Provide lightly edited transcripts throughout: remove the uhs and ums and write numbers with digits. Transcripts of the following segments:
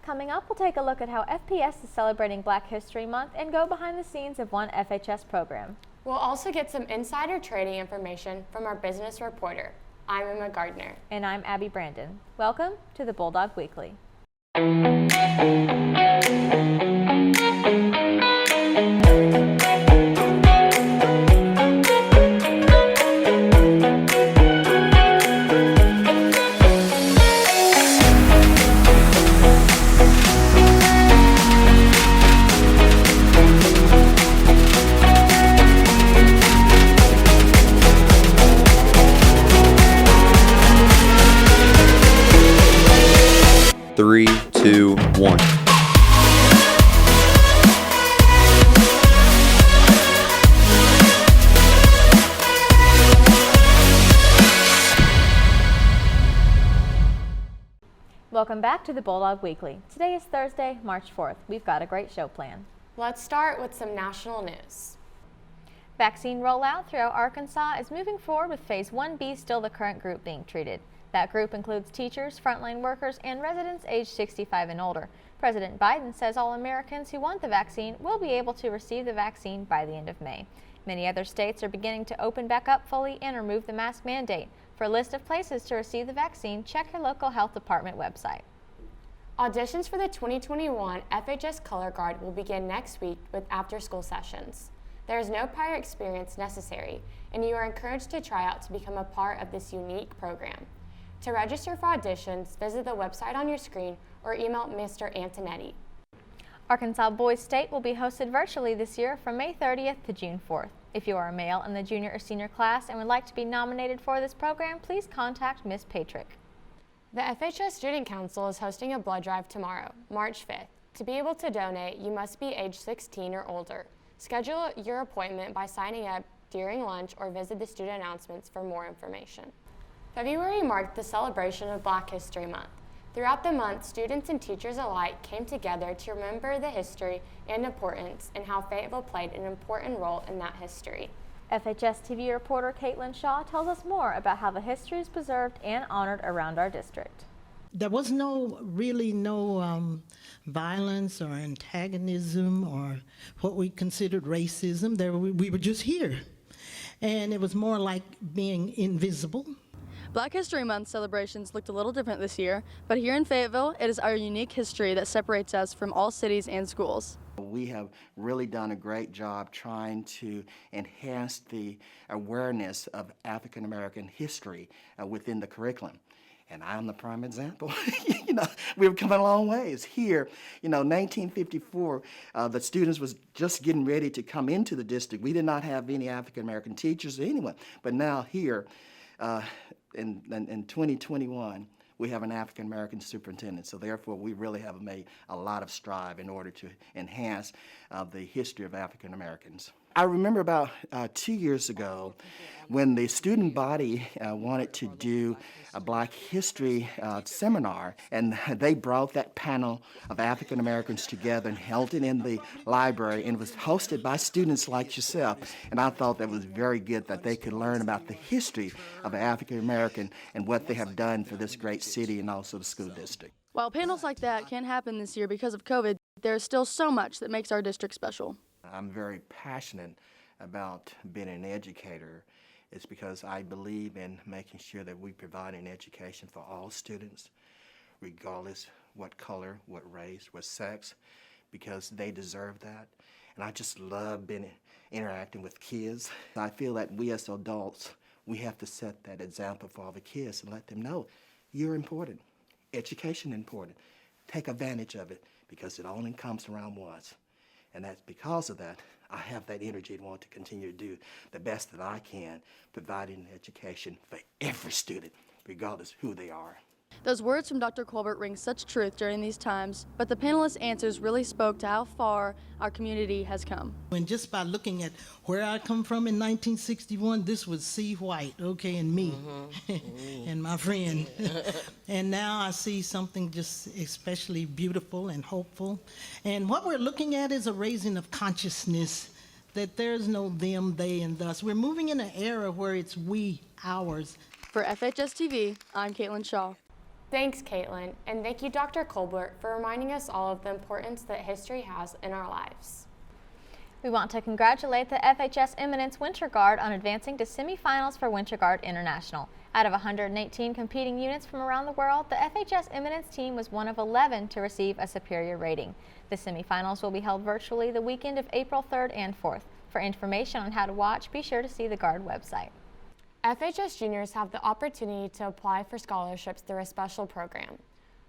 Coming up, we'll take a look at how FPS is celebrating Black History Month and go behind the scenes of one FHS program. We'll also get some insider trading information from our business reporter. I'm Emma Gardner. And I'm Abby Brandon. Welcome to the Bulldog Weekly. Three, two, one. Welcome back to the Bulldog Weekly. Today is Thursday, March 4th. We've got a great show planned. Let's start with some national news. Vaccine rollout throughout Arkansas is moving forward with Phase 1B still the current group being treated. That group includes teachers, frontline workers, and residents aged 65 and older. President Biden says all Americans who want the vaccine will be able to receive the vaccine by the end of May. Many other states are beginning to open back up fully and remove the mask mandate. For a list of places to receive the vaccine, check your local health department website. Auditions for the 2021 FHS Color Guard will begin next week with after-school sessions. There is no prior experience necessary, and you are encouraged to try out to become a part of this unique program. To register for auditions, visit the website on your screen or email Mr. Antonetti. Arkansas Boys State will be hosted virtually this year from May 30th to June 4th. If you are a male in the junior or senior class and would like to be nominated for this program, please contact Ms. Patrick. The FHS Student Council is hosting a blood drive tomorrow, March 5th. To be able to donate, you must be age 16 or older. Schedule your appointment by signing up during lunch or visit the student announcements for more information. February marked the celebration of Black History Month. Throughout the month, students and teachers alike came together to remember the history and importance and how Fayetteville played an important role in that history. FHS TV reporter Caitlin Shaw tells us more about how the history is preserved and honored around our district. There was no violence or antagonism or what we considered racism. We were just here. And it was more like being invisible. Black History Month celebrations looked a little different this year, but here in Fayetteville, it is our unique history that separates us from all cities and schools. We have really done a great job trying to enhance the awareness of African American history within the curriculum. And I'm the prime example. We've come a long ways. Here, 1954, the students was just getting ready to come into the district. We did not have any African American teachers or anyone. But now here, in 2021, we have an African American superintendent. So therefore, we really have made a lot of strive in order to enhance the history of African Americans. I remember about 2 years ago when the student body wanted to do a Black History seminar, and they brought that panel of African Americans together and held it in the library, and it was hosted by students like yourself. And I thought that was very good that they could learn about the history of African American and what they have done for this great city and also the school district. While panels like that can't happen this year because of COVID, there is still so much that makes our district special. I'm very passionate about being an educator. It's because I believe in making sure that we provide an education for all students, regardless what color, what race, what sex, because they deserve that. And I just love interacting with kids. I feel that we as adults, we have to set that example for all the kids and let them know you're important. Education is important. Take advantage of it because it only comes around once. And that's because of that, I have that energy to want to continue to do the best that I can, providing education for every student, regardless who they are. Those words from Dr. Colbert ring such truth during these times, but the panelists' answers really spoke to how far our community has come. And just by looking at where I come from in 1961, this was C. White, okay, and me, and my friend. And now I see something just especially beautiful and hopeful. And what we're looking at is a raising of consciousness that there's no them, they, and thus. We're moving in an era where it's we, ours. For FHS TV, I'm Caitlin Shaw. Thanks, Caitlin, and thank you, Dr. Colbert, for reminding us all of the importance that history has in our lives. We want to congratulate the FHS Eminence Winter Guard on advancing to semifinals for Winter Guard International. Out of 118 competing units from around the world, the FHS Eminence team was one of 11 to receive a superior rating. The semifinals will be held virtually the weekend of April 3rd and 4th. For information on how to watch, be sure to see the Guard website. FHS juniors have the opportunity to apply for scholarships through a special program.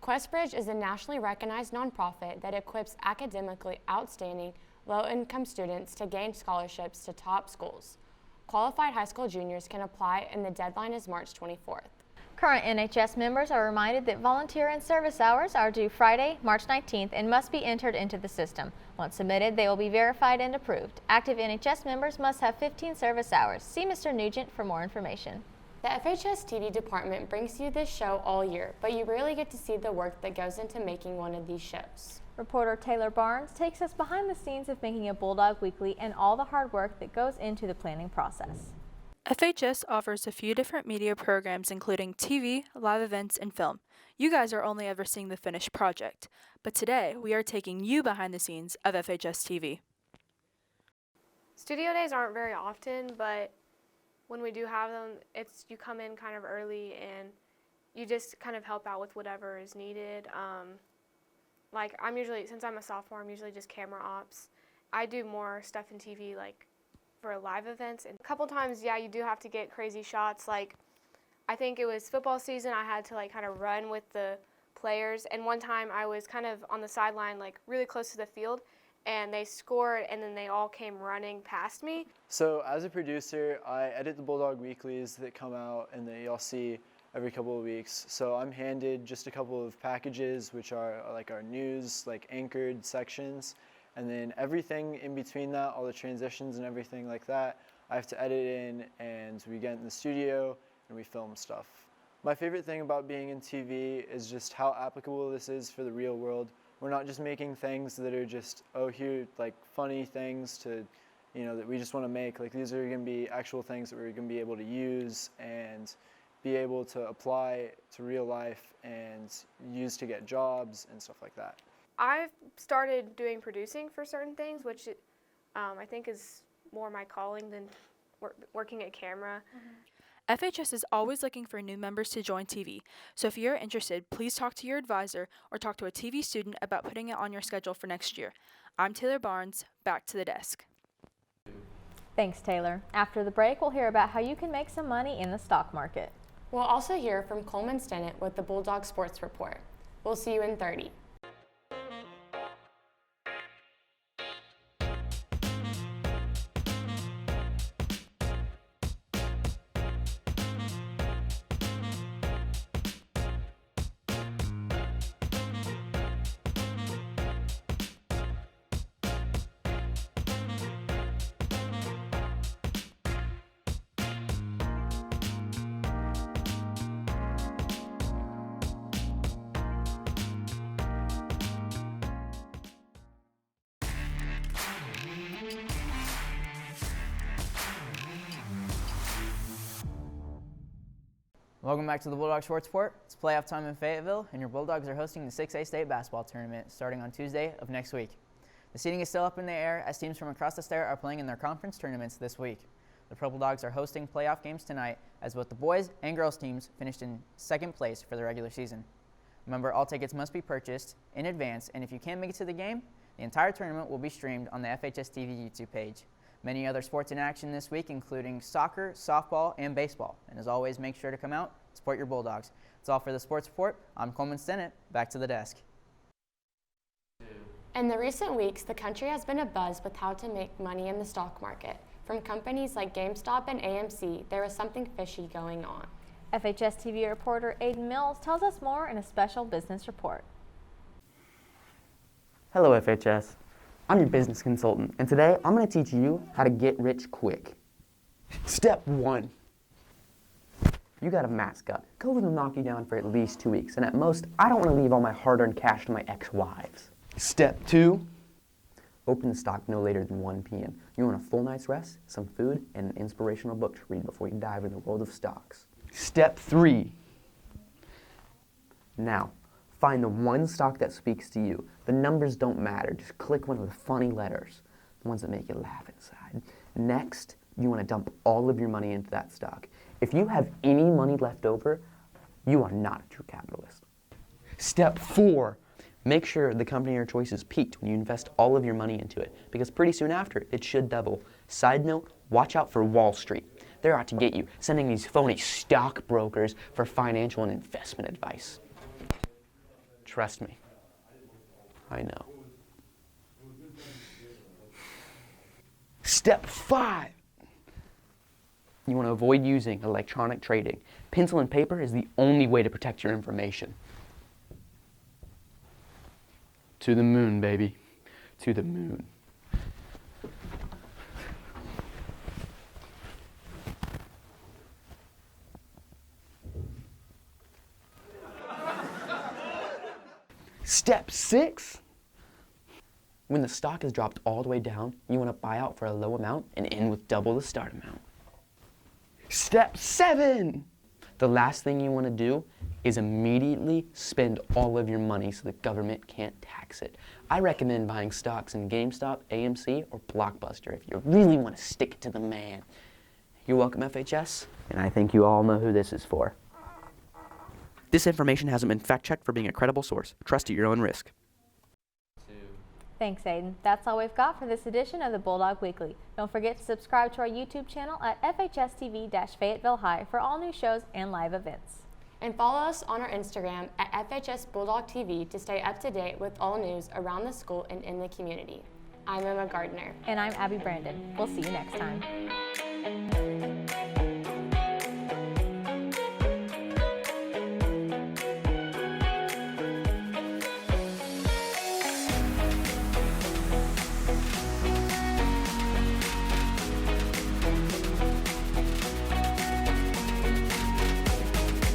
QuestBridge is a nationally recognized nonprofit that equips academically outstanding low-income students to gain scholarships to top schools. Qualified high school juniors can apply, and the deadline is March 24th. Current NHS members are reminded that volunteer and service hours are due Friday, March 19th and must be entered into the system. Once submitted, they will be verified and approved. Active NHS members must have 15 service hours. See Mr. Nugent for more information. The FHS TV department brings you this show all year, but you rarely get to see the work that goes into making one of these shows. Reporter Taylor Barnes takes us behind the scenes of making a Bulldog Weekly and all the hard work that goes into the planning process. FHS offers a few different media programs including TV, live events, and film. You guys are only ever seeing the finished project, but today we are taking you behind the scenes of FHS TV. Studio days aren't very often, but when we do have them, you come in kind of early and you just kind of help out with whatever is needed. Like since I'm a sophomore, I'm usually just camera ops. I do more stuff in TV like for live events, and a couple times, yeah, you do have to get crazy shots. Like I think it was football season, I had to like kind of run with the players, and one time I was kind of on the sideline, like really close to the field, and they scored, and then they all came running past me. So as a producer, I edit the Bulldog Weeklies that come out and that y'all see every couple of weeks. So I'm handed just a couple of packages, which are like our news, like anchored sections, and then everything in between that, all the transitions and everything like that, I have to edit in, and we get in the studio and we film stuff. My favorite thing about being in TV is just how applicable this is for the real world. We're not just making things that are just, oh, here, like funny things to, that we just want to make. Like these are going to be actual things that we're going to be able to use and be able to apply to real life and use to get jobs and stuff like that. I've started doing producing for certain things, which I think is more my calling than working at camera. FHS is always looking for new members to join TV, so if you're interested, please talk to your advisor or talk to a TV student about putting it on your schedule for next year. I'm Taylor Barnes, back to the desk. Thanks, Taylor. After the break, we'll hear about how you can make some money in the stock market. We'll also hear from Coleman Stennett with the Bulldog Sports Report. We'll see you in 30. Welcome back to the Bulldog Sports Report. It's playoff time in Fayetteville, and your Bulldogs are hosting the 6A state basketball tournament starting on Tuesday of next week. The seeding is still up in the air as teams from across the state are playing in their conference tournaments this week. The Purple Dogs are hosting playoff games tonight as both the boys and girls teams finished in second place for the regular season. Remember, all tickets must be purchased in advance, and if you can't make it to the game, the entire tournament will be streamed on the FHS TV YouTube page. Many other sports in action this week, including soccer, softball, and baseball. And as always, make sure to come out, support your Bulldogs. That's all for the Sports Report. I'm Coleman Stennett. Back to the desk. In the recent weeks, the country has been abuzz with how to make money in the stock market. From companies like GameStop and AMC, there is something fishy going on. FHS TV reporter Aiden Mills tells us more in a special business report. Hello FHS, I'm your business consultant, and today I'm going to teach you how to get rich quick. Step 1. You got to mask up. COVID will knock you down for at least 2 weeks, and at most, I don't want to leave all my hard-earned cash to my ex-wives. Step 2. Open the stock no later than 1 p.m. You want a full night's rest, some food, and an inspirational book to read before you dive in the world of stocks. Step 3. Now, find the one stock that speaks to you. The numbers don't matter. Just click one with funny letters, the ones that make you laugh inside. Next, you want to dump all of your money into that stock. If you have any money left over, you are not a true capitalist. Step 4, make sure the company of your choice is peaked when you invest all of your money into it, because pretty soon after, it should double. Side note, watch out for Wall Street. They're out to get you, sending these phony stockbrokers for financial and investment advice. Trust me, I know. Step 5, you want to avoid using electronic trading. Pencil and paper is the only way to protect your information. To the moon, baby. To the moon. Step 6. When the stock has dropped all the way down, you want to buy out for a low amount and end with double the start amount. Step 7. The last thing you want to do is immediately spend all of your money so the government can't tax it. I recommend buying stocks in GameStop, AMC, or Blockbuster if you really want to stick it to the man. You're welcome, FHS, and I think you all know who this is for. This information hasn't been fact-checked for being a credible source. Trust at your own risk. Thanks, Aiden. That's all we've got for this edition of the Bulldog Weekly. Don't forget to subscribe to our YouTube channel at FHS-TV-Fayetteville High for all new shows and live events. And follow us on our Instagram at FHS Bulldog TV to stay up to date with all news around the school and in the community. I'm Emma Gardner. And I'm Abby Brandon. We'll see you next time.